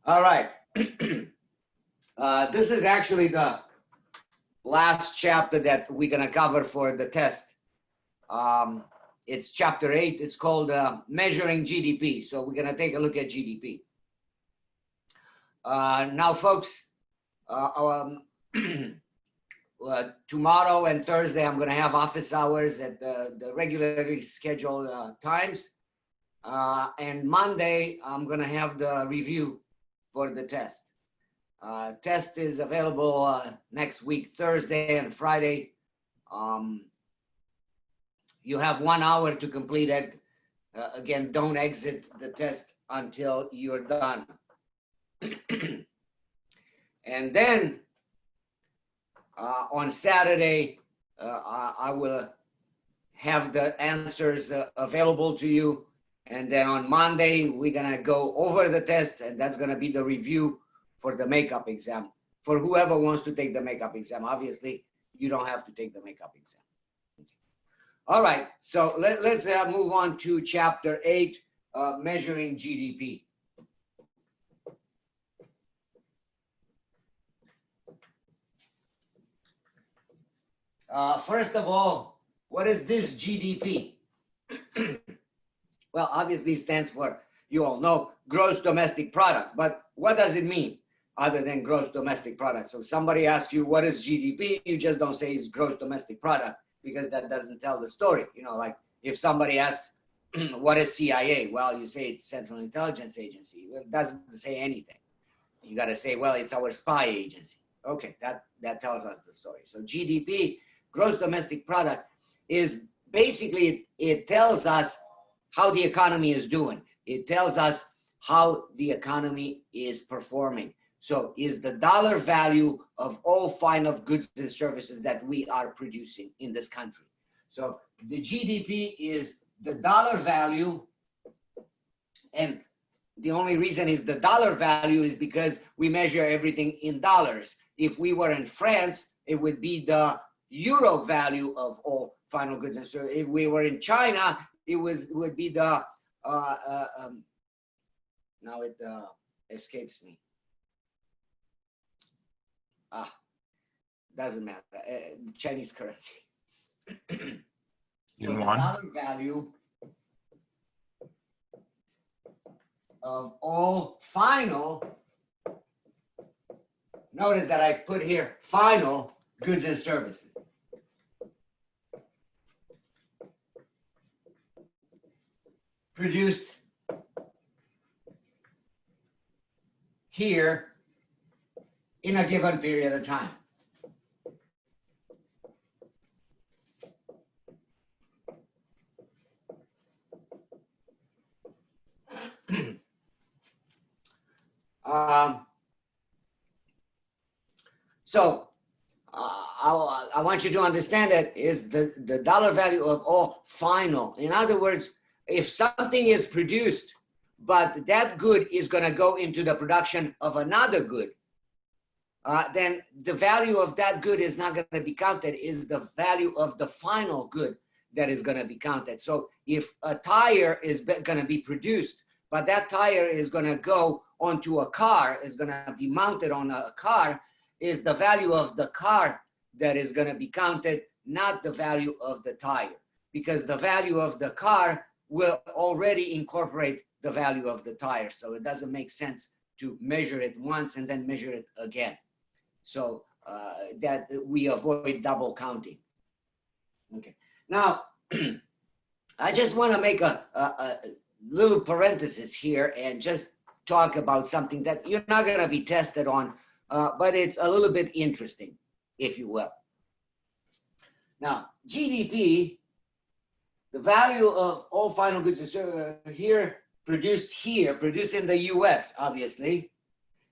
All right. This is actually the last chapter that we're going to cover for the test. It's chapter 8. It's called Measuring GDP. So we're going to take a look at GDP. Now, folks, tomorrow and Thursday, I'm going to have office hours at the regularly scheduled times. And Monday, I'm going to have the review for the test. Test is available next week, Thursday and Friday. You have 1 hour to complete it. Again, don't exit the test until you're done. And then on Saturday, I will have the answers available to you. And then on Monday, we're going to go over the test, and that's going to be the review for the makeup exam. For whoever wants to take the makeup exam, obviously, you don't have to take the makeup exam. All right, so let's move on to chapter 8, measuring GDP. First of all, what is this GDP? Well, obviously it stands for, you all know, gross domestic product. But what does it mean other than gross domestic product? So somebody asks you, what is GDP? You just don't say it's gross domestic product, because that doesn't tell the story. You know, like if somebody asks, what is CIA? Well, you say it's Central Intelligence Agency. Well, it doesn't say anything. You got to say, well, it's our spy agency. Okay, that tells us the story. So GDP, gross domestic product, is basically, it tells us how the economy is doing. It tells us how the economy is performing. So is the dollar value of all final goods and services that we are producing in this country. So the GDP is the dollar value, and the only reason is the dollar value is because we measure everything in dollars. If we were in France, it would be the euro value of all final goods and services. If we were in China, it would be the now it escapes me. Doesn't matter. Chinese currency. So the dollar value of all final, notice that I put here final goods and services. Produced here in a given period of time. I want you to understand that is the dollar value of all final. In other words, if something is produced, but that good is going to go into the production of another good, then the value of that good is not going to be counted, is the value of the final good that is going to be counted. So if a tire is going to be produced, but that tire is going to go onto a car, is going to be mounted on a car, is the value of the car that is going to be counted, not the value of the tire, because the value of the car will already incorporate the value of the tire. So it doesn't make sense to measure it once and then measure it again. So that we avoid double counting. Okay. Now, I just want to make a little parenthesis here and just talk about something that you're not going to be tested on, but it's a little bit interesting, if you will. Now, GDP, the value of all final goods and services produced in the US, obviously,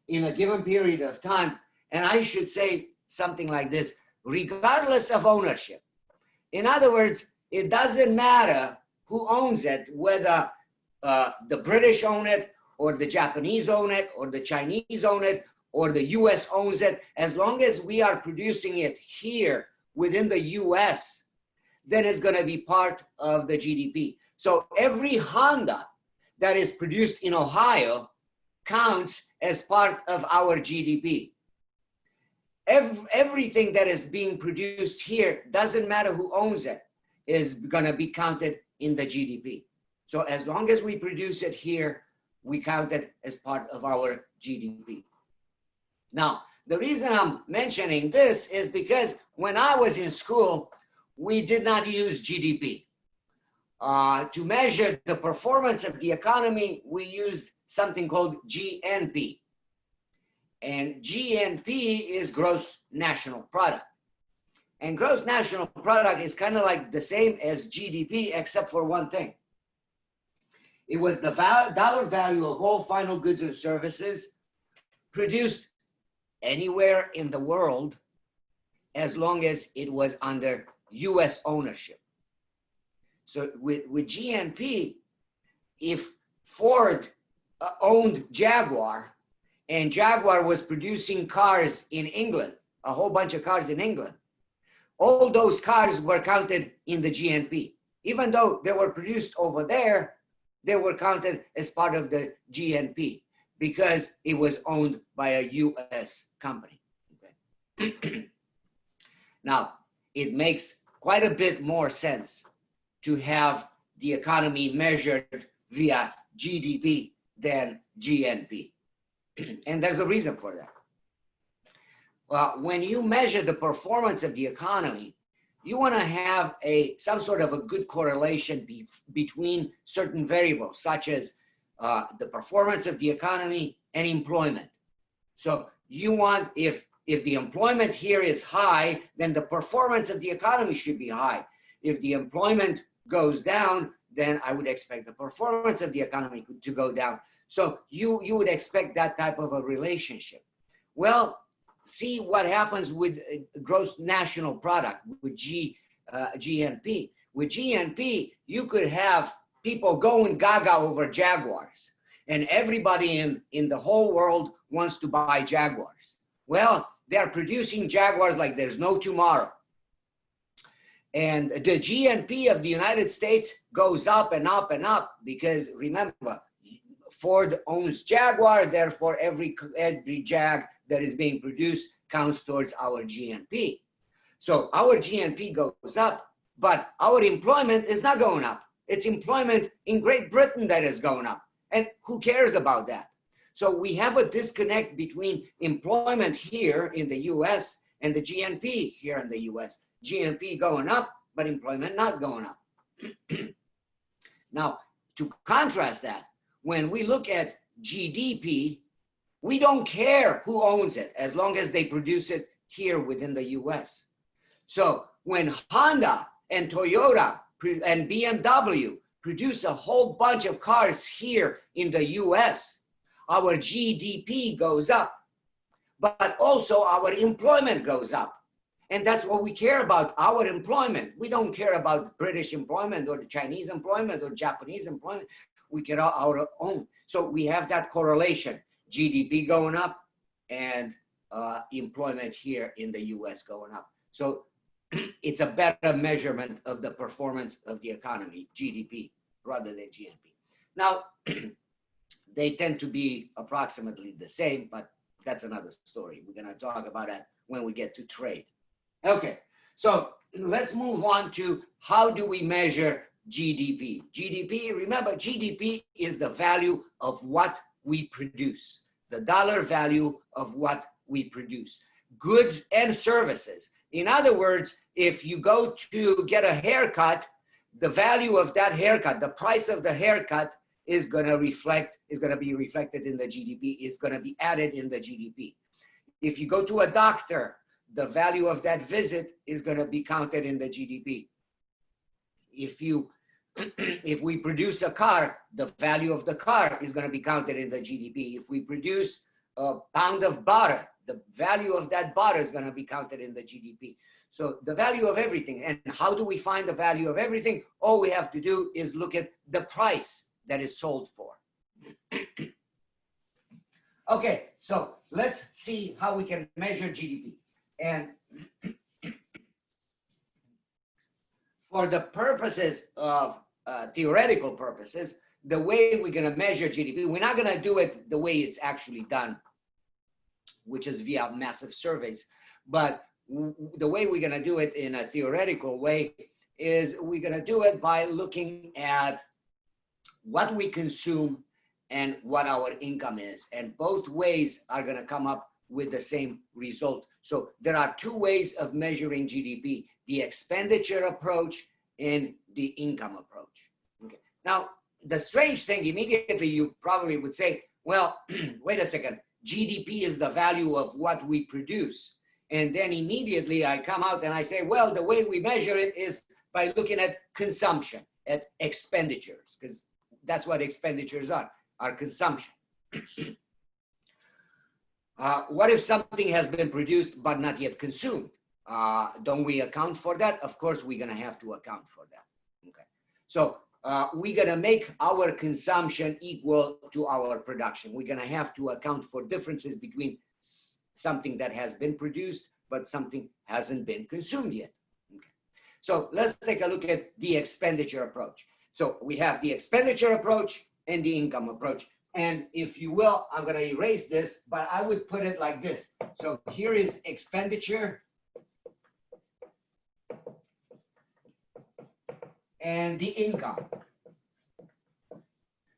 in a given period of time. And I should say something like this, regardless of ownership. In other words, it doesn't matter who owns it, whether the British own it, or the Japanese own it, or the Chinese own it, or the US owns it. As long as we are producing it here within the US, then it's going to be part of the GDP. So every Honda that is produced in Ohio counts as part of our GDP. Everything that is being produced here, doesn't matter who owns it, is going to be counted in the GDP. So as long as we produce it here, we count it as part of our GDP. Now, the reason I'm mentioning this is because when I was in school, we did not use GDP. To measure the performance of the economy, we used something called GNP. And GNP is gross national product. And gross national product is kind of like the same as GDP, except for one thing. It was the dollar value of all final goods and services produced anywhere in the world, as long as it was under US ownership. So with GNP, if Ford owned Jaguar, and Jaguar was producing cars in England, a whole bunch of cars in England, all those cars were counted in the GNP. Even though they were produced over there, they were counted as part of the GNP because it was owned by a US company. Okay. Now, it makes quite a bit more sense to have the economy measured via GDP than GNP. And there's a reason for that. Well, when you measure the performance of the economy, you want to have some sort of a good correlation between certain variables, such as the performance of the economy and employment. So you want, if the employment here is high, then the performance of the economy should be high. If the employment goes down, then I would expect the performance of the economy to go down. So you would expect that type of a relationship. Well, see what happens with gross national product, with GNP. With GNP, you could have people going gaga over Jaguars, and everybody in the whole world wants to buy Jaguars. Well, they're producing Jaguars like there's no tomorrow. And the GNP of the United States goes up and up and up because, remember, Ford owns Jaguar, therefore every Jag that is being produced counts towards our GNP. So our GNP goes up, but our employment is not going up. It's employment in Great Britain that is going up. And who cares about that? So we have a disconnect between employment here in the US and the GNP here in the US. GNP going up, but employment not going up. Now, to contrast that, when we look at GDP, we don't care who owns it as long as they produce it here within the US. So when Honda and Toyota and BMW produce a whole bunch of cars here in the US, our GDP goes up, but also our employment goes up. And that's what we care about, our employment. We don't care about British employment or the Chinese employment or Japanese employment. We care about our own. So we have that correlation, GDP going up and employment here in the US going up. So it's a better measurement of the performance of the economy, GDP, rather than GNP. Now, they tend to be approximately the same, but that's another story. We're going to talk about that when we get to trade. Okay, so let's move on to how do we measure GDP. GDP, remember, GDP is the value of what we produce, the dollar value of what we produce, goods and services. In other words, if you go to get a haircut, the value of that haircut, the price of the haircut is going to be reflected in the GDP, is going to be added in the GDP. If you go to a doctor, the value of that visit is going to be counted in the GDP. If we produce a car, the value of the car is going to be counted in the GDP. If we produce a pound of butter, the value of that butter is going to be counted in the GDP. So the value of everything. And how do we find the value of everything? All we have to do is look at the price that is sold for. Okay, so let's see how we can measure GDP. And for the purposes of theoretical purposes, the way we're going to measure GDP, we're not going to do it the way it's actually done, which is via massive surveys. But the way we're going to do it in a theoretical way is we're going to do it by looking at what we consume and what our income is. And both ways are going to come up with the same result. So there are two ways of measuring GDP, the expenditure approach and the income approach. Okay. Now, the strange thing, immediately you probably would say, well, wait a second, GDP is the value of what we produce. And then immediately I come out and I say, well, the way we measure it is by looking at consumption, at expenditures, because that's what expenditures are consumption. What if something has been produced but not yet consumed? Don't we account for that? Of course, we're going to have to account for that. Okay. So we're going to make our consumption equal to our production. We're going to have to account for differences between something that has been produced but something hasn't been consumed yet. Okay. So let's take a look at the expenditure approach. So we have the expenditure approach and the income approach. And if you will, I'm going to erase this, but I would put it like this. So here is expenditure and the income.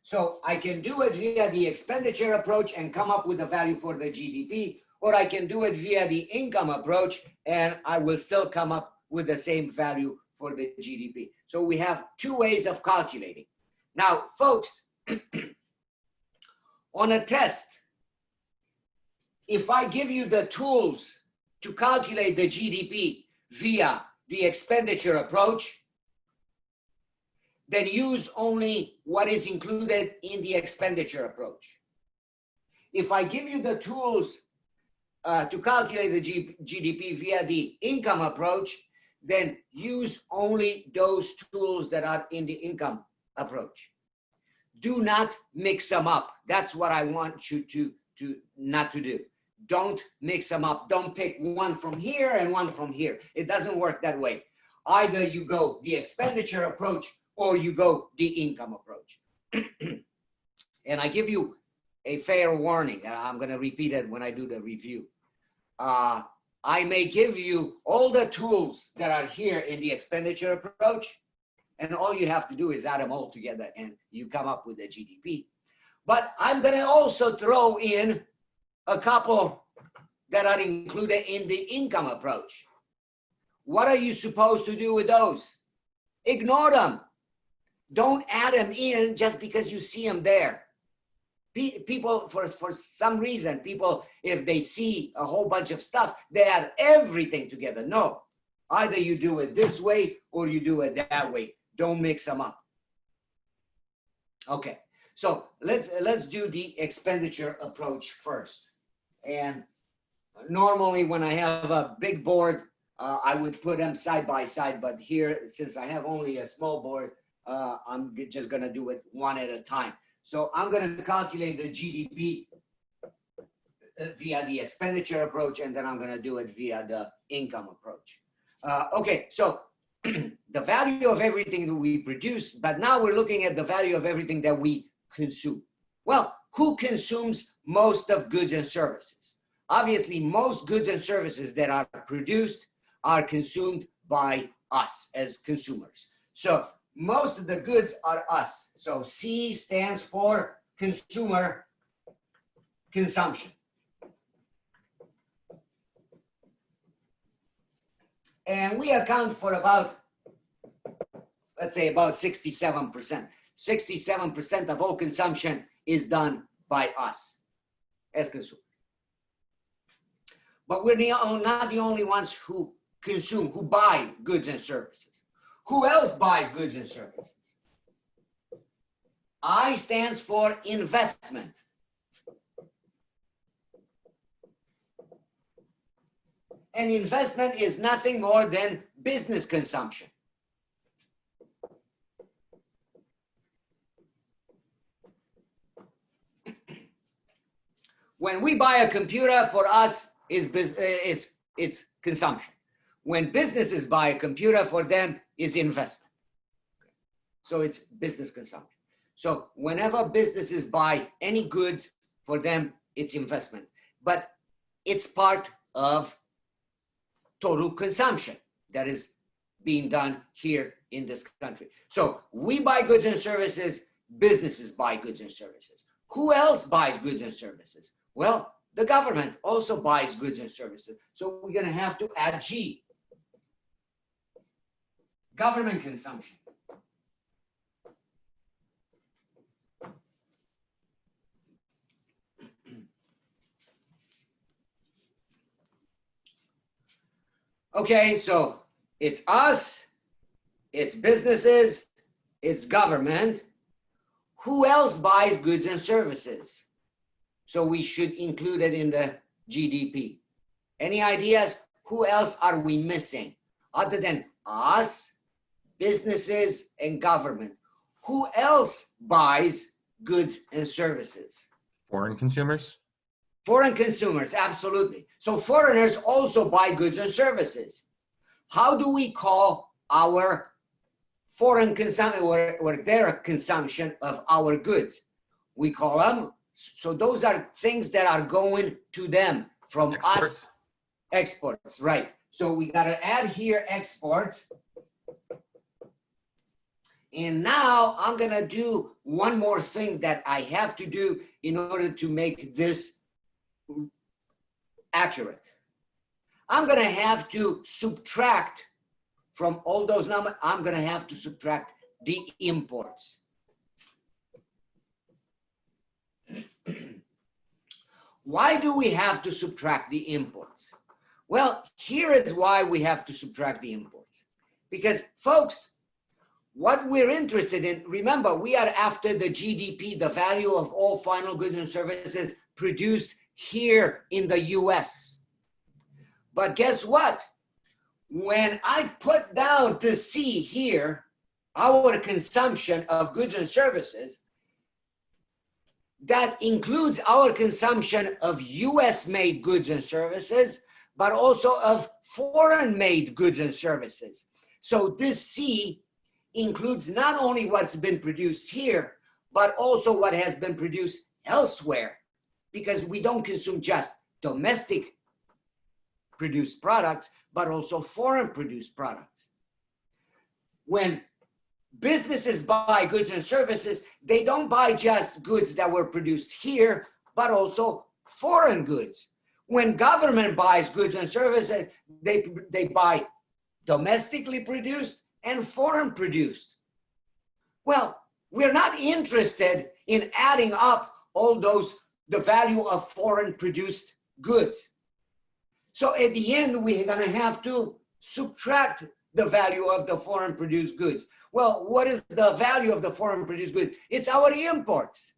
So I can do it via the expenditure approach and come up with a value for the GDP, or I can do it via the income approach and I will still come up with the same value for the GDP. So we have two ways of calculating. Now, folks, on a test, if I give you the tools to calculate the GDP via the expenditure approach, then use only what is included in the expenditure approach. If I give you the tools to calculate the GDP via the income approach, then use only those tools that are in the income approach. Do not mix them up. That's what I want you to not to do. Don't mix them up. Don't pick one from here and one from here. It doesn't work that way. Either you go the expenditure approach or you go the income approach. And I give you a fair warning, and I'm going to repeat it when I do the review. I may give you all the tools that are here in the expenditure approach, and all you have to do is add them all together and you come up with a GDP. But I'm going to also throw in a couple that are included in the income approach. What are you supposed to do with those? Ignore them. Don't add them in just because you see them there. People, for some reason, people, if they see a whole bunch of stuff, they add everything together. No, either you do it this way or you do it that way. Don't mix them up. Okay, so let's do the expenditure approach first. And normally when I have a big board, I would put them side by side, but here, since I have only a small board, I'm just gonna do it one at a time. So I'm gonna calculate the GDP via the expenditure approach, and then I'm gonna do it via the income approach. Okay, so the value of everything that we produce, but now we're looking at the value of everything that we consume. Well, who consumes most of goods and services? Obviously, most goods and services that are produced are consumed by us as consumers. So most of the goods are us. So C stands for consumer consumption. And we account for about, let's say about 67%. 67% of all consumption is done by us as consumers. But we're not the only ones who consume, who buy goods and services. Who else buys goods and services? I stands for investment. And investment is nothing more than business consumption. When we buy a computer, for us, it's consumption. When businesses buy a computer, for them is investment. So it's business consumption. So whenever businesses buy any goods, for them, it's investment. But it's part of total consumption that is being done here in this country. So we buy goods and services, businesses buy goods and services. Who else buys goods and services? Well, the government also buys goods and services. So we're going to have to add G. Government consumption. Okay, so it's us, it's businesses, it's government. Who else buys goods and services? So we should include it in the GDP. Any ideas? Who else are we missing? Other than us, businesses, and government. Who else buys goods and services? Foreign consumers? Foreign consumers, absolutely. So foreigners also buy goods and services. How do we call our foreign consumption or their consumption of our goods? We call them, so those are things that are going to them from Exports. us. Exports, right. So we got to add here exports. And now I'm going to do one more thing that I have to do in order to make this accurate. I'm going to have to subtract from all those numbers. I'm going to have to subtract the imports. Why do we have to subtract the imports? Well, here is why we have to subtract the imports. Because, folks, what we're interested in, remember, we are after the GDP, the value of all final goods and services produced here in the US. But guess what? When I put down the C here, our consumption of goods and services, that includes our consumption of US-made goods and services, but also of foreign-made goods and services. So this C includes not only what's been produced here, but also what has been produced elsewhere, because we don't consume just domestic produced products, but also foreign produced products. When businesses buy goods and services, they don't buy just goods that were produced here, but also foreign goods. When government buys goods and services, they buy domestically produced and foreign produced. Well, we're not interested in adding up all those, the value of foreign produced goods. So at the end, we're going to have to subtract the value of the foreign produced goods. Well, what is the value of the foreign produced goods? It's our imports.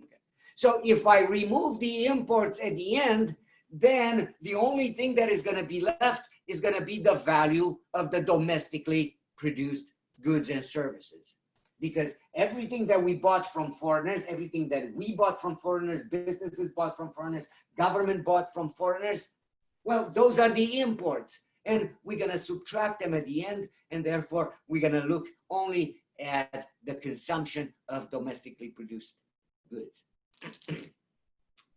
Okay. So if I remove the imports at the end, then the only thing that is going to be left is going to be the value of the domestically produced goods and services. Because everything that we bought from foreigners, everything that we bought from foreigners, businesses bought from foreigners, government bought from foreigners, well, those are the imports. And we're going to subtract them at the end. And therefore, we're going to look only at the consumption of domestically produced goods.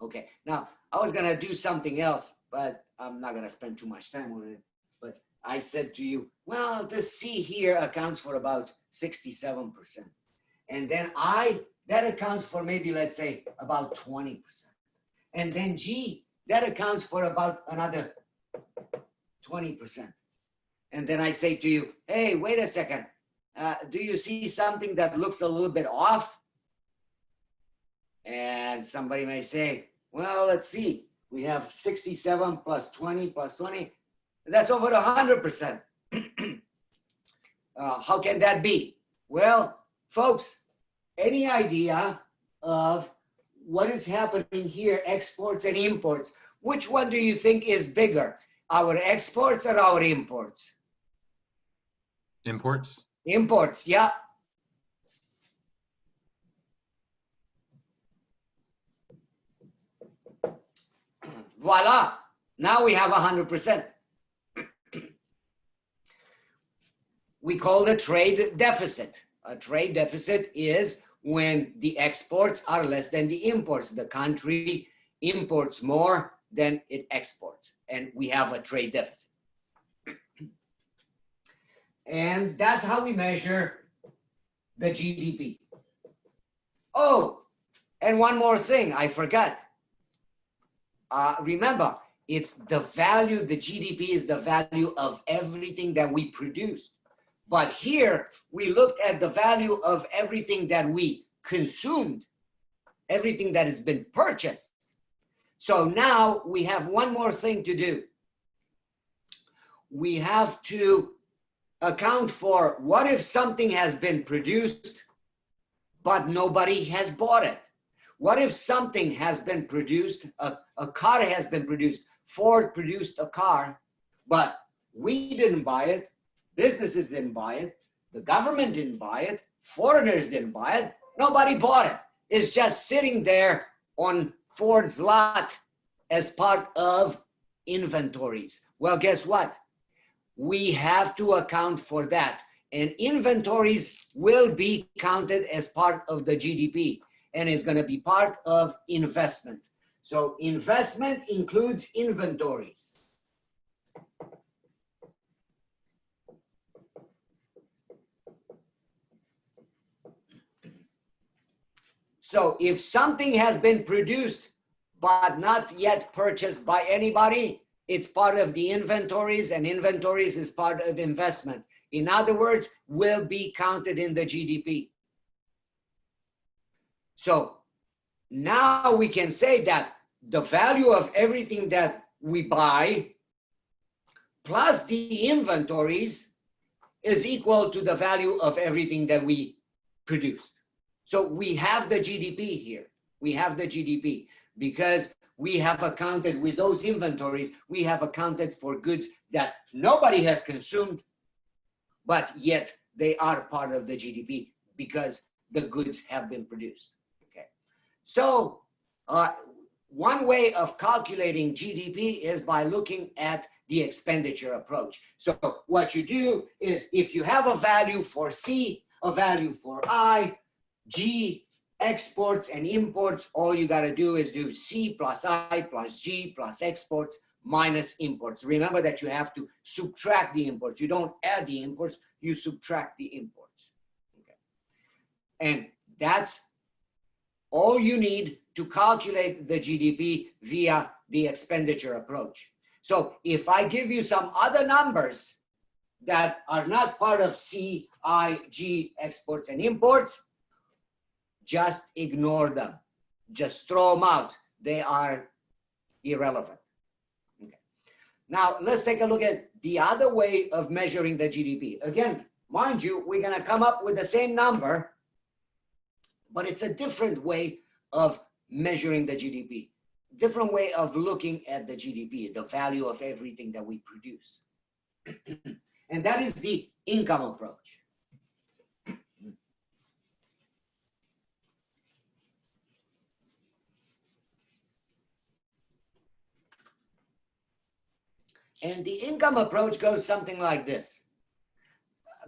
Okay, now I was going to do something else, but I'm not going to spend too much time on it. But I said to you, well, the C here accounts for about 67%. And then that accounts for maybe, let's say, about 20%. And then G, that accounts for about another 20%. And then I say to you, hey, wait a second. Do you see something that looks a little bit off? And somebody may say, well, let's see. We have 67 plus 20 plus 20. That's over 100%. How can that be? Well, folks, any idea of what is happening here, exports and imports? Which one do you think is bigger, our exports or our imports? Imports. Imports, yeah. Voila, now we have 100%. We call it a trade deficit. A trade deficit is when the exports are less than the imports. The country imports more than it exports, and we have a trade deficit. And that's how we measure the GDP. Oh, and one more thing I forgot. Remember, it's the value, the GDP is the value of everything that we produce. But here, we looked at the value of everything that we consumed, everything that has been purchased. So now we have one more thing to do. We have to account for what if something has been produced, but nobody has bought it? What if something has been produced, a car has been produced, Ford produced a car, but we didn't buy it, businesses didn't buy it, the government didn't buy it, foreigners didn't buy it, nobody bought it. It's just sitting there on Ford's lot as part of inventories. Well, guess what? We have to account for that. And inventories will be counted as part of the GDP and is going to be part of investment. So investment includes inventories. So if something has been produced but not yet purchased by anybody, it's part of the inventories, and inventories is part of investment. In other words, will be counted in the GDP. So now we can say that the value of everything that we buy plus the inventories is equal to the value of everything that we produced. So we have the GDP here. We have the GDP because we have accounted with those inventories, we have accounted for goods that nobody has consumed, but yet they are part of the GDP because the goods have been produced. Okay. So one way of calculating GDP is by looking at the expenditure approach. So what you do is if you have a value for C, a value for I, G, exports and imports, all you got to do is do C plus I plus G plus exports minus imports. Remember that you have to subtract the imports. You don't add the imports, you subtract the imports. Okay. And that's all you need to calculate the GDP via the expenditure approach. So if I give you some other numbers that are not part of C, I, G, exports and imports, just ignore them. Just throw them out. They are irrelevant. Okay. Now, let's take a look at the other way of measuring the GDP. Again, mind you, we're going to come up with the same number, but it's a different way of measuring the GDP. Different way of looking at the GDP, the value of everything that we produce. And that is the income approach. And the income approach goes something like this.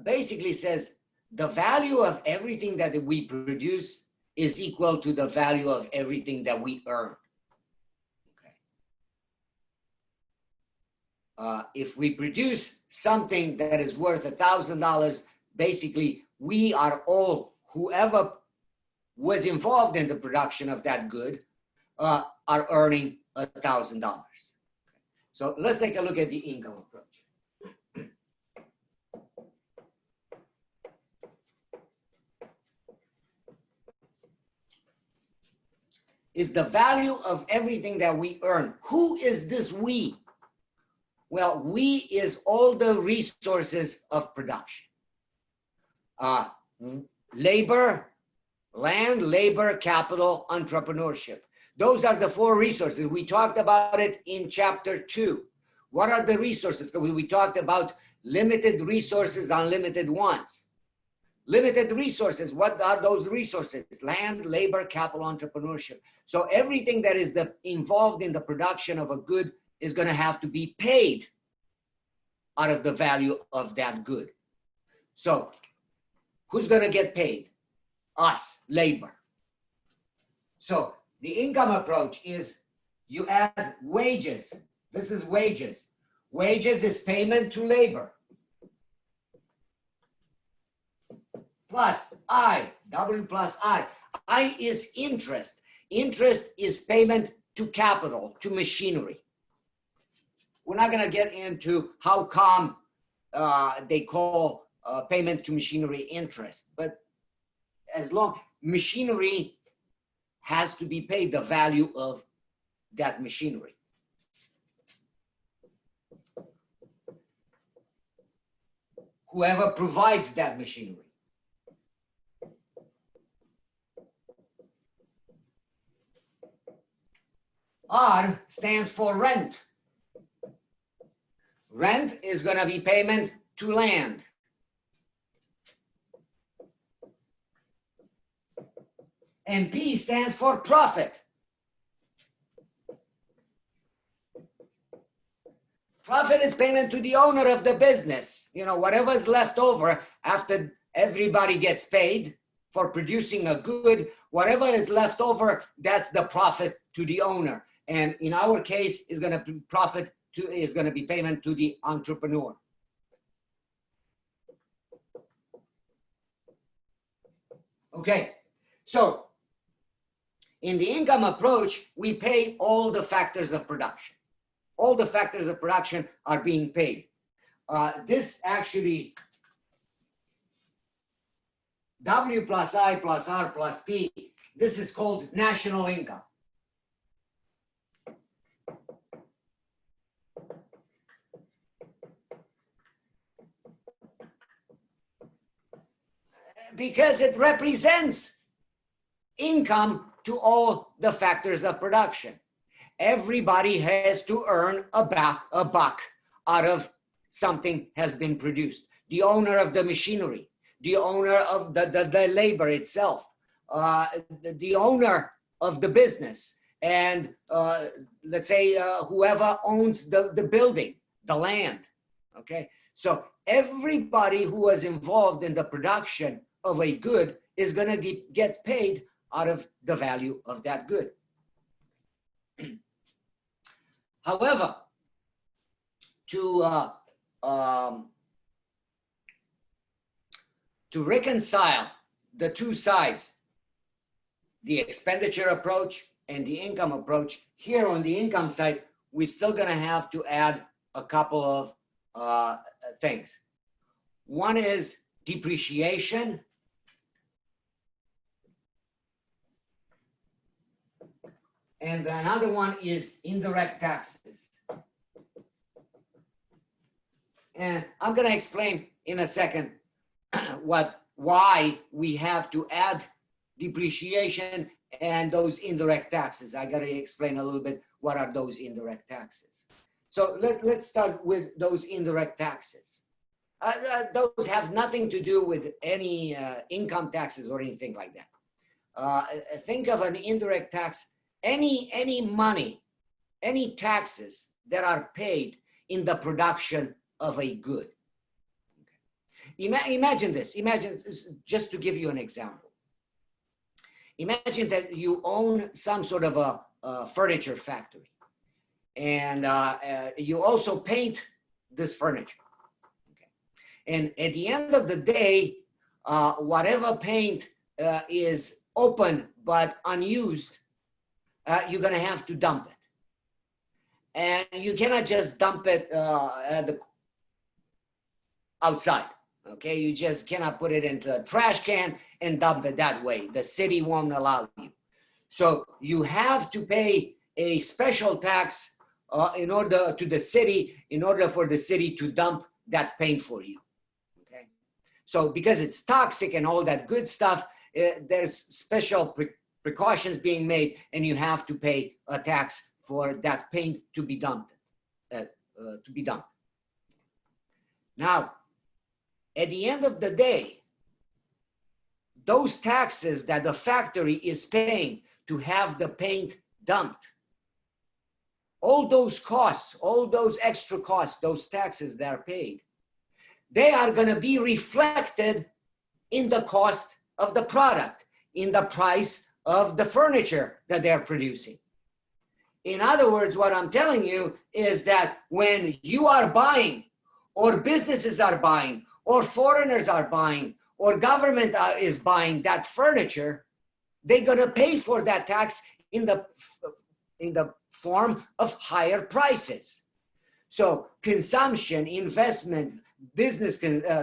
Basically says the value of everything that we produce is equal to the value of everything that we earn. Okay. If we produce something that is worth $1,000, basically we are all, whoever was involved in the production of that good, are earning $1,000. So let's take a look at the income approach. Is the value of everything that we earn. Who is this we? Well, we is all the resources of production. Labor, land, labor, capital, entrepreneurship. Those are the four resources. We talked about it in chapter 2. What are the resources? We talked about limited resources, unlimited wants. Limited resources, what are those resources? Land, labor, capital, entrepreneurship. So everything that is involved in the production of a good is going to have to be paid out of the value of that good. So who's going to get paid? us, labor. So the income approach is you add wages. This is wages. Wages is payment to labor. Plus I, W plus I. I is interest. Interest is payment to capital, to machinery. We're not going to get into how come they call payment to machinery interest, but as long machinery has to be paid the value of that machinery. Whoever provides that machinery. R stands for rent. Rent is going to be payment to land. And P stands for profit. Profit is payment to the owner of the business. You know, whatever is left over after everybody gets paid for producing a good, whatever is left over, that's the profit to the owner. And in our case, is going to be profit to, is going to be payment to the entrepreneur. Okay, so in the income approach, we pay all the factors of production. All the factors of production are being paid. This actually, W plus I plus R plus P, this is called national income. Because it represents income to all the factors of production. Everybody has to earn a buck out of something has been produced. The owner of the machinery, the owner of the labor itself, the owner of the business, and let's say whoever owns the building, the land. Okay, so everybody who was involved in the production of a good is going to get paid out of the value of that good. However, to reconcile the two sides, the expenditure approach and the income approach, here on the income side, we're still going to have to add a couple of things. One is depreciation. And another one is indirect taxes. And I'm going to explain in a second why we have to add depreciation and those indirect taxes. I got to explain a little bit what are those indirect taxes. So let's start with those indirect taxes. Those have nothing to do with any income taxes or anything like that. Think of an indirect tax. Any money, any taxes that are paid in the production of a good. Okay. Imagine this. Imagine, just to give you an example. Imagine that you own some sort of a furniture factory, and you also paint this furniture. Okay. And at the end of the day, whatever paint is open but unused, you're going to have to dump it. And you cannot just dump it outside, okay? You just cannot put it into a trash can and dump it that way. The city won't allow you. So you have to pay a special tax in order to the city, in order for the city to dump that paint for you, okay? So because it's toxic and all that good stuff, there's special precautions being made, and you have to pay a tax for that paint to be dumped. Now, at the end of the day, those taxes that the factory is paying to have the paint dumped, all those costs, all those extra costs, those taxes that are paid, they are going to be reflected in the cost of the product. in the price of the furniture that they're producing. In other words, what I'm telling you is that when you are buying, or businesses are buying, or foreigners are buying, or government is buying that furniture, they're going to pay for that tax in the form of higher prices. So consumption, investment, business,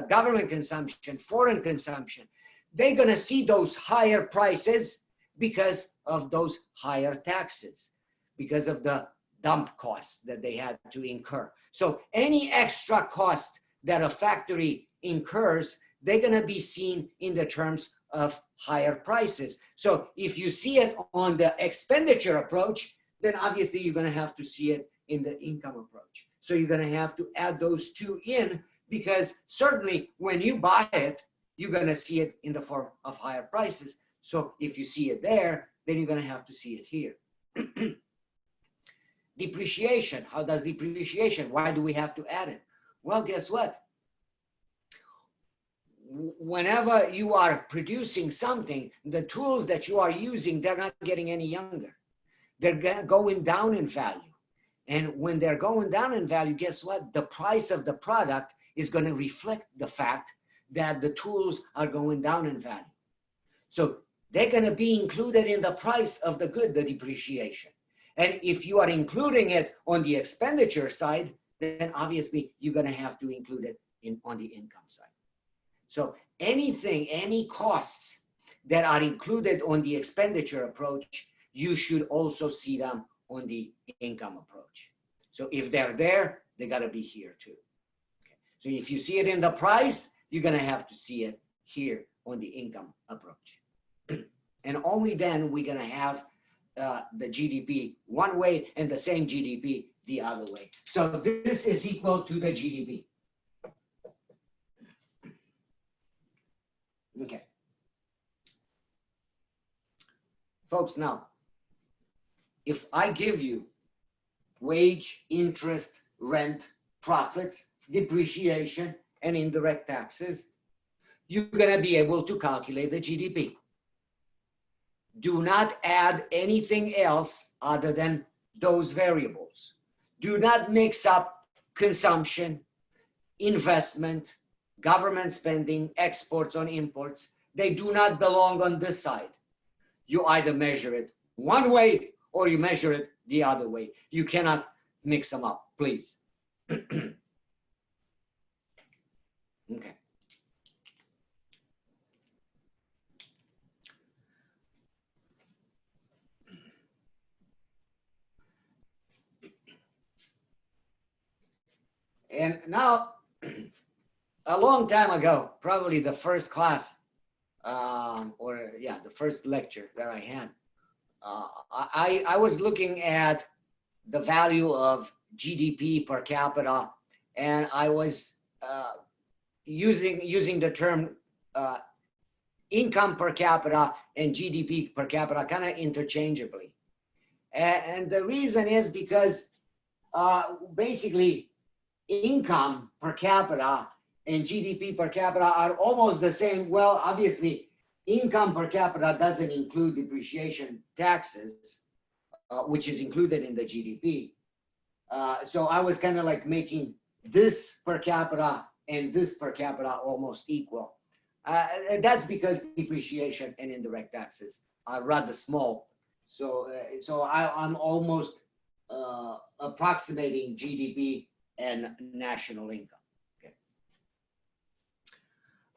government consumption, foreign consumption, they're going to see those higher prices because of those higher taxes, because of the dump costs that they had to incur. So any extra cost that a factory incurs, they're going to be seen in the terms of higher prices. So if you see it on the expenditure approach, then obviously you're going to have to see it in the income approach. So you're going to have to add those two in, because certainly when you buy it, you're going to see it in the form of higher prices. So if you see it there, then you're going to have to see it here. Depreciation. How does depreciation? Why do we have to add it? Well, guess what? Whenever you are producing something, the tools that you are using, they're not getting any younger. They're going down in value. And when they're going down in value, guess what? The price of the product is going to reflect the fact that the tools are going down in value. So they're going to be included in the price of the good, the depreciation. And if you are including it on the expenditure side, then obviously you're going to have to include it on the income side. So anything, any costs that are included on the expenditure approach, you should also see them on the income approach. So if they're there, they got to be here too. Okay. So if you see it in the price, you're going to have to see it here on the income approach. And only then we're going to have the GDP one way and the same GDP the other way. So this is equal to the GDP. Okay. Folks, now, if I give you wage, interest, rent, profits, depreciation, and indirect taxes, you're going to be able to calculate the GDP. Do not add anything else other than those variables. Do not mix up consumption, investment, government spending, exports on imports. They do not belong on this side. You either measure it one way or you measure it the other way. You cannot mix them up, please. Okay. And now, a long time ago, probably the first class, the first lecture that I had, I was looking at the value of GDP per capita, and I was using the term income per capita and GDP per capita kind of interchangeably. And the reason is because basically income per capita and GDP per capita are almost the same. Well, obviously, income per capita doesn't include depreciation taxes, which is included in the GDP. So I was kind of like making this per capita and this per capita almost equal. And that's because depreciation and indirect taxes are rather small. So I'm almost approximating GDP and national income.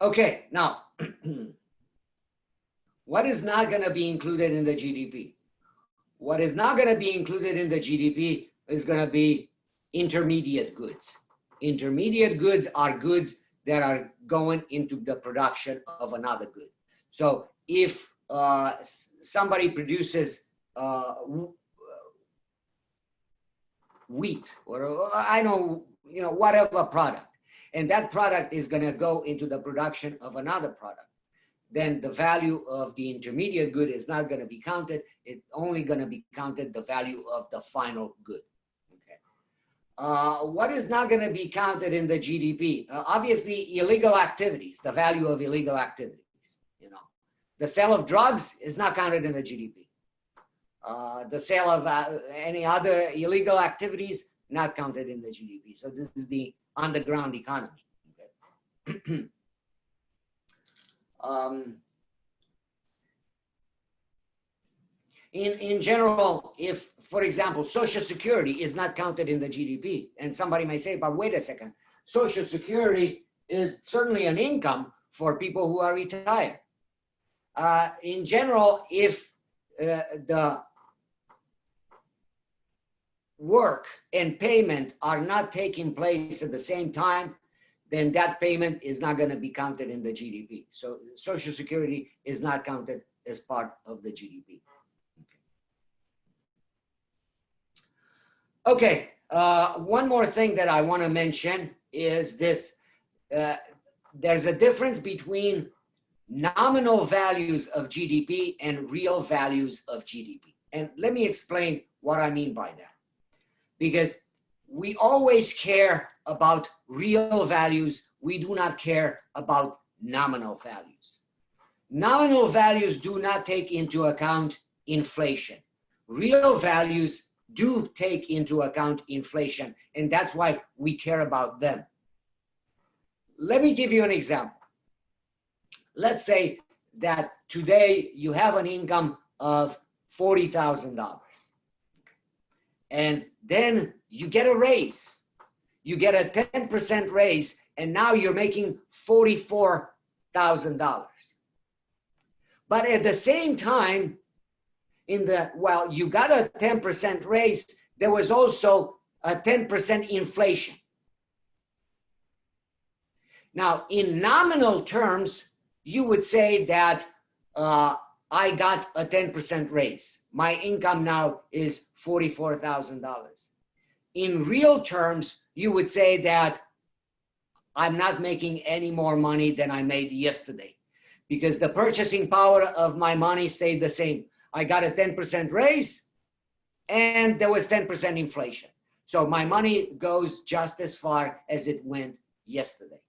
Okay, now, what is not going to be included in the GDP? What is not going to be included in the GDP is going to be intermediate goods. Intermediate goods are goods that are going into the production of another good. So if somebody produces wheat or whatever product, and that product is going to go into the production of another product, then the value of the intermediate good is not going to be counted. It's only going to be counted the value of the final good. Okay. What is not going to be counted in the GDP? Obviously, illegal activities, the value of illegal activities. The sale of drugs is not counted in the GDP. The sale of any other illegal activities, not counted in the GDP. So this is the underground economy. Okay. In general, if, for example, Social Security is not counted in the GDP, and somebody may say, but wait a second, Social Security is certainly an income for people who are retired. In general, if the work and payment are not taking place at the same time, then that payment is not going to be counted in the GDP. So Social Security is not counted as part of the GDP. Okay, one more thing that I want to mention is this. There's a difference between nominal values of GDP and real values of GDP. And let me explain what I mean by that. Because we always care about real values. We do not care about nominal values. Nominal values do not take into account inflation. Real values do take into account inflation, and that's why we care about them. Let me give you an example. Let's say that today you have an income of $40,000, and then you get a raise. You get a 10% raise, and now you're making $44,000. But at the same time, while you got a 10% raise, there was also a 10% inflation. Now, in nominal terms, you would say that I got a 10% raise. My income now is $44,000. In real terms, you would say that I'm not making any more money than I made yesterday, because the purchasing power of my money stayed the same. I got a 10% raise, and there was 10% inflation. So my money goes just as far as it went yesterday.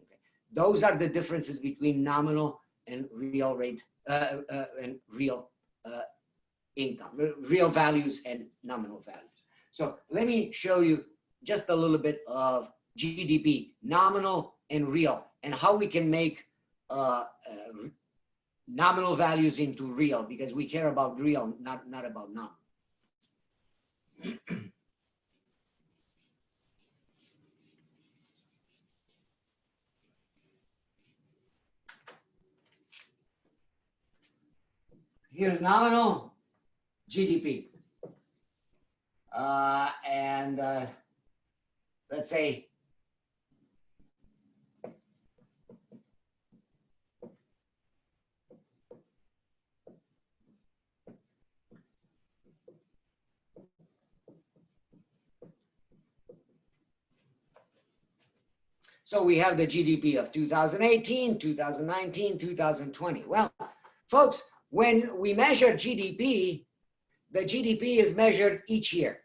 Okay. Those are the differences between nominal and real rate and real income, real values and nominal values. So let me show you just a little bit of GDP, nominal and real, and how we can make nominal values into real, because we care about real, not about nominal. Here's nominal GDP. And let's say so we have the GDP of 2018, 2019, 2020. Well, folks, when we measure GDP, the GDP is measured each year.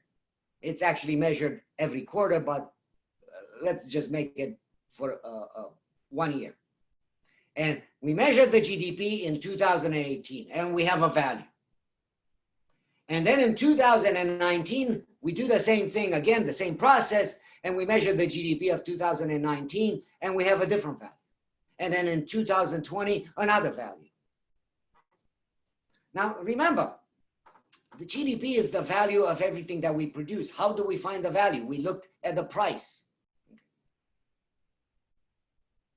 It's actually measured every quarter, but let's just make it for 1 year. And we measured the GDP in 2018, and we have a value. And then in 2019, we do the same thing again, the same process, and we measure the GDP of 2019, and we have a different value. And then in 2020, another value. Now, remember, the GDP is the value of everything that we produce. How do we find the value? We look at the price.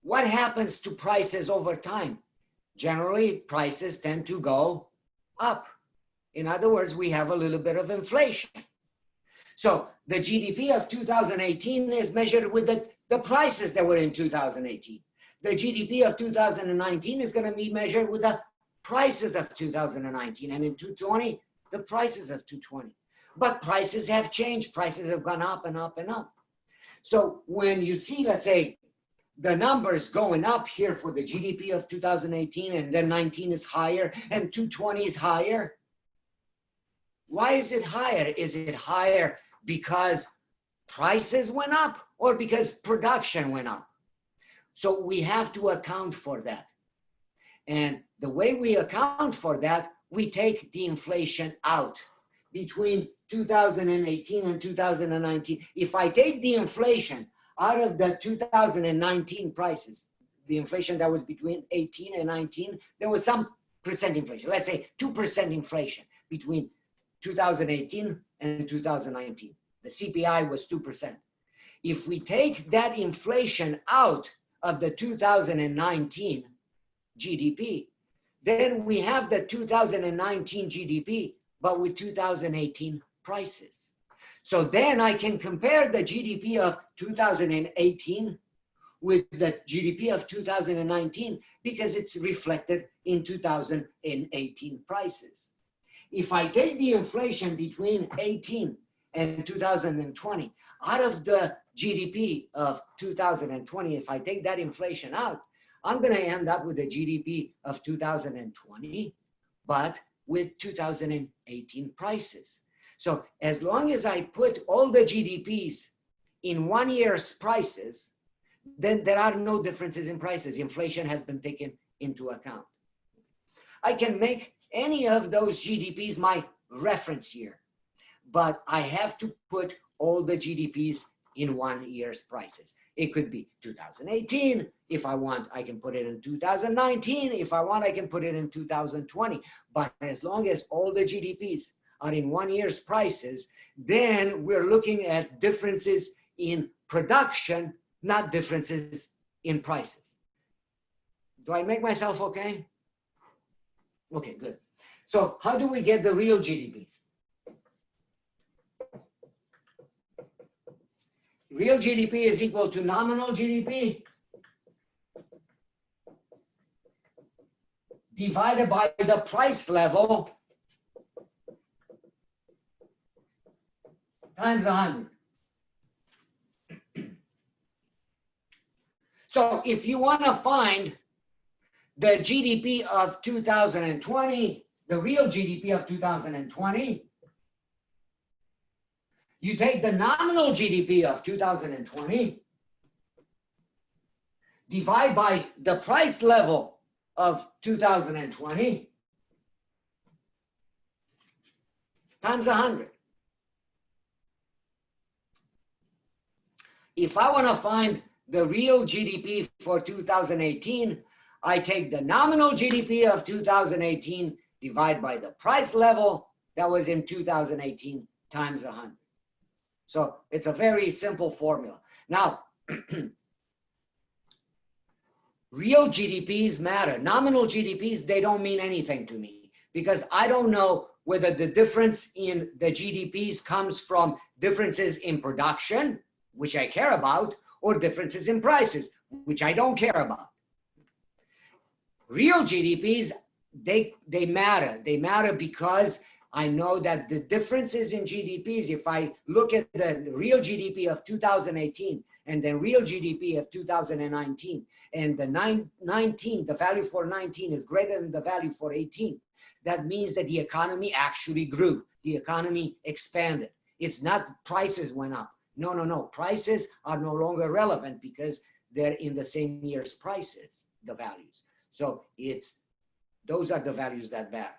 What happens to prices over time? Generally, prices tend to go up. In other words, we have a little bit of inflation. So the GDP of 2018 is measured with the prices that were in 2018. The GDP of 2019 is going to be measured with the prices of 2019. And in 2020, the prices of 2020. But prices have changed. Prices have gone up and up and up. So when you see, let's say, the numbers going up here for the GDP of 2018, and then 19 is higher, and 2020 is higher. Why is it higher? Is it higher because prices went up or because production went up? So we have to account for that. And the way we account for that, we take the inflation out between 2018 and 2019. If I take the inflation out of the 2019 prices, the inflation that was between 18 and 19, there was some percent inflation. Let's say 2% inflation between 2018 and 2019. The CPI was 2%. If we take that inflation out of the 2019 GDP, then we have the 2019 GDP, but with 2018 prices. So then I can compare the GDP of 2018 with the GDP of 2019 because it's reflected in 2018 prices. If I take the inflation between 18 and 2020 out of the GDP of 2020, if I take that inflation out, I'm going to end up with a GDP of 2020, but with 2018 prices. So as long as I put all the GDPs in 1 year's prices, then there are no differences in prices. Inflation has been taken into account. I can make any of those GDPs my reference year, but I have to put all the GDPs in 1 year's prices. It could be 2018. If I want, I can put it in 2019. If I want, I can put it in 2020. But as long as all the GDPs are in 1 year's prices, then we're looking at differences in production, not differences in prices. Do I make myself okay? Okay, good. So how do we get the real GDP? Real GDP is equal to nominal GDP divided by the price level times 100. So if you want to find the GDP of 2020, the real GDP of 2020, you take the nominal GDP of 2020, divide by the price level of 2020, times 100. If I want to find the real GDP for 2018, I take the nominal GDP of 2018, divide by the price level that was in 2018, times 100. So it's a very simple formula. Now, real GDPs matter. Nominal GDPs, they don't mean anything to me because I don't know whether the difference in the GDPs comes from differences in production, which I care about, or differences in prices, which I don't care about. Real GDPs, they matter. They matter because I know that the differences in GDPs, if I look at the real GDP of 2018 and the real GDP of 2019, and the the value for 19 is greater than the value for 18, that means that the economy actually grew. The economy expanded. It's not prices went up. No. Prices are no longer relevant because they're in the same year's prices, the values. So those are the values that matter.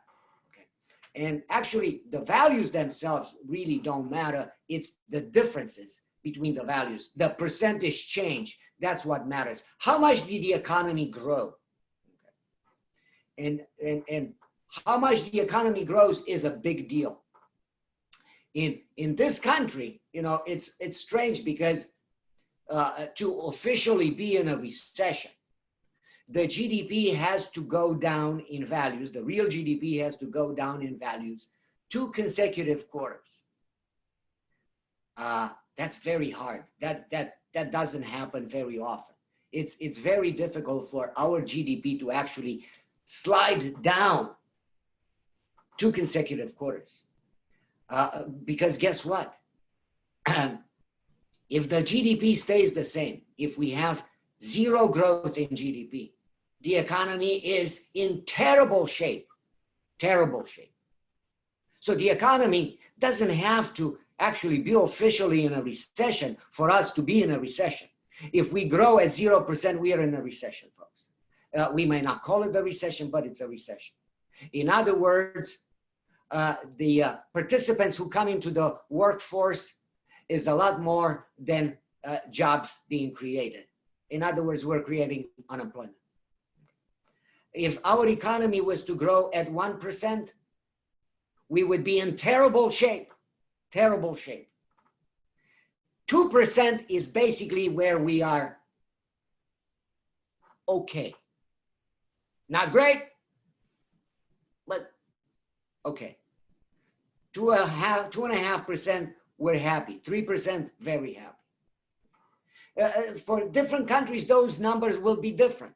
And actually, the values themselves really don't matter. It's the differences between the values, the percentage change. That's what matters. How much did the economy grow? And how much the economy grows is a big deal. In this country, you know, it's strange because to officially be in a recession, the GDP has to go down in values. The real GDP has to go down in values 2 consecutive quarters. That's very hard. That doesn't happen very often. It's very difficult for our GDP to actually slide down 2 consecutive quarters. Because guess what? If the GDP stays the same, if we have 0 growth in GDP, the economy is in terrible shape, terrible shape. So the economy doesn't have to actually be officially in a recession for us to be in a recession. If we grow at 0%, we are in a recession, folks. We may not call it a recession, but it's a recession. In other words, the participants who come into the workforce is a lot more than jobs being created. In other words, we're creating unemployment. If our economy was to grow at 1%, we would be in terrible shape, terrible shape. 2% is basically where we are okay. Not great, but okay. 2.5%, we're happy. 3%, very happy. For different countries, those numbers will be different.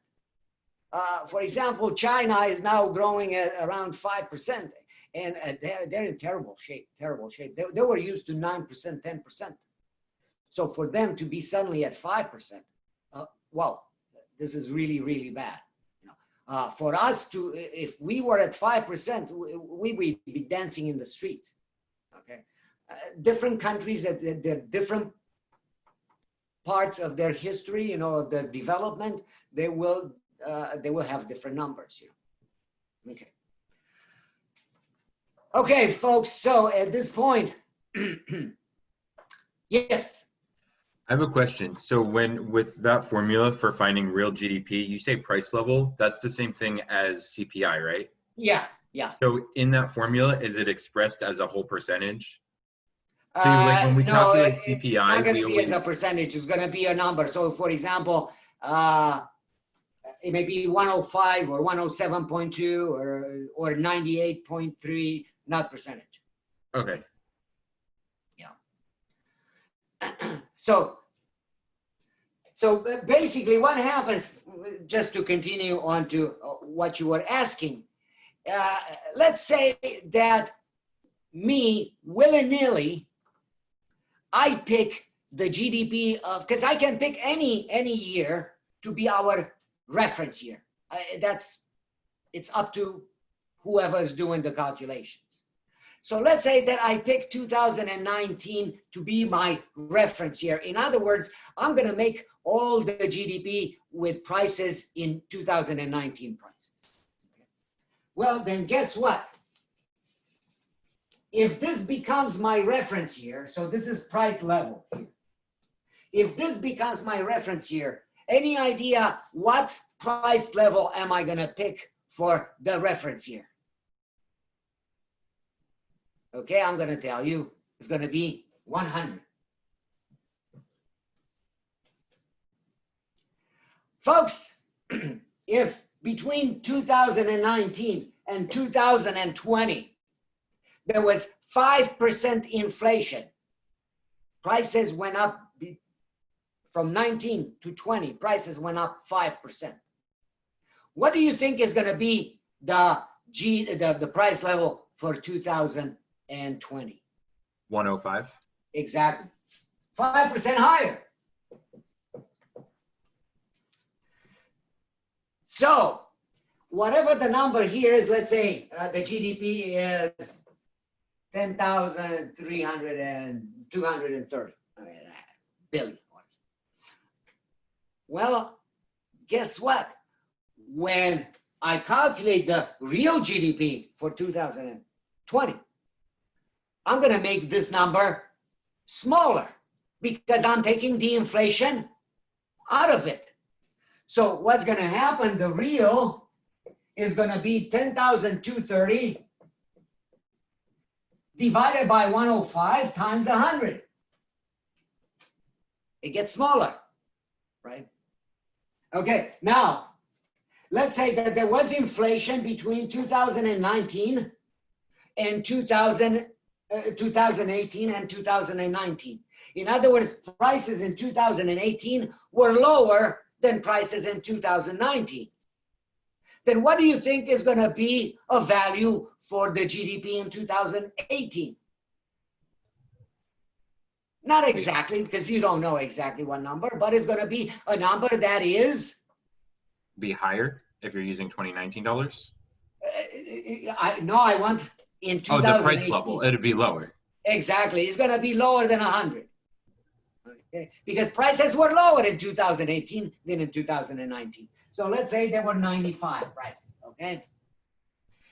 For example, China is now growing at around 5%, and they're in terrible shape, terrible shape. They were used to 9%, 10%. So for them to be suddenly at 5%, well, this is really, really bad. For us to, if we were at 5%, we would be dancing in the streets. Okay, different countries at the different parts of their history, of the development, they will have different numbers. Okay. Okay, folks. So at this point, yes. I have a question. So with that formula for finding real GDP, you say price level, that's the same thing as CPI, right? Yeah, yeah. So in that formula, is it expressed as a whole percentage? So like when we calculate CPI, it's not going to be as a percentage. It's going to be a number. So for example, it may be 105 or 107.2 or 98.3, not percentage. Okay. So basically what happens, just to continue on to what you were asking, let's say that me, willy-nilly, I pick the GDP of, because I can pick any year to be our reference year. It's up to whoever is doing the calculations. So let's say that I pick 2019 to be my reference year. In other words, I'm going to make all the GDP with prices in 2019 prices. Well, then guess what? If this becomes my reference year, so this is price level here. If this becomes my reference year, any idea what price level am I going to pick for the reference year? Okay, I'm going to tell you, it's going to be 100. Folks, if between 2019 and 2020, there was 5% inflation, prices went up from 19 to 20, prices went up 5%. What do you think is going to be the price level for 2020? 105. Exactly. 5% higher. So whatever the number here is, let's say the GDP is 230 billion. Well, guess what? When I calculate the real GDP for 2020, I'm going to make this number smaller because I'm taking the inflation out of it. So what's going to happen, the real is going to be 10,230 divided by 105 times 100. It gets smaller, right? Okay, now, let's say that there was inflation between 2019 and 2018 and 2019. In other words, prices in 2018 were lower than prices in 2019. Then what do you think is going to be a value for the GDP in 2018? Not exactly, because you don't know exactly what number, but it's going to be a number that is... Be higher if you're using 2019 dollars? No, I want in 2018. Oh, the price level, it'd be lower. Exactly, it's going to be lower than 100. Okay. Because prices were lower in 2018 than in 2019. So let's say there were 95 prices, okay?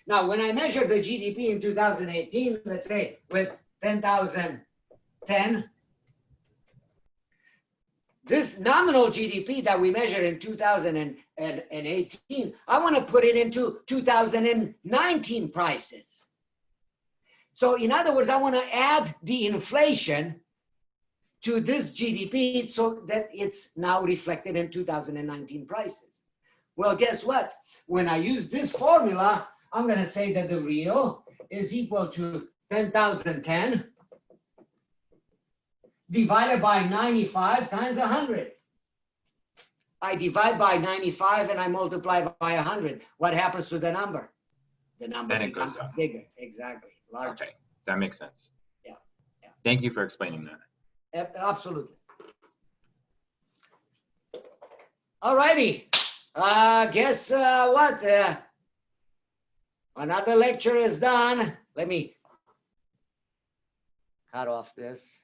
Now, when I measured the GDP in 2018, let's say was 10,010. This nominal GDP that we measured in 2018, I want to put it into 2019 prices. So in other words, I want to add the inflation to this GDP so that it's now reflected in 2019 prices. Well, guess what? When I use this formula, I'm going to say that the real is equal to 10,010 divided by 95 times 100. I divide by 95 and I multiply by 100. What happens to the number? The number Then it becomes goes up. bigger. Exactly. Larger. Okay, that makes sense. Yeah. Yeah. Thank you for explaining that. Absolutely. All righty. Guess what? Another lecture is done. Let me cut off this.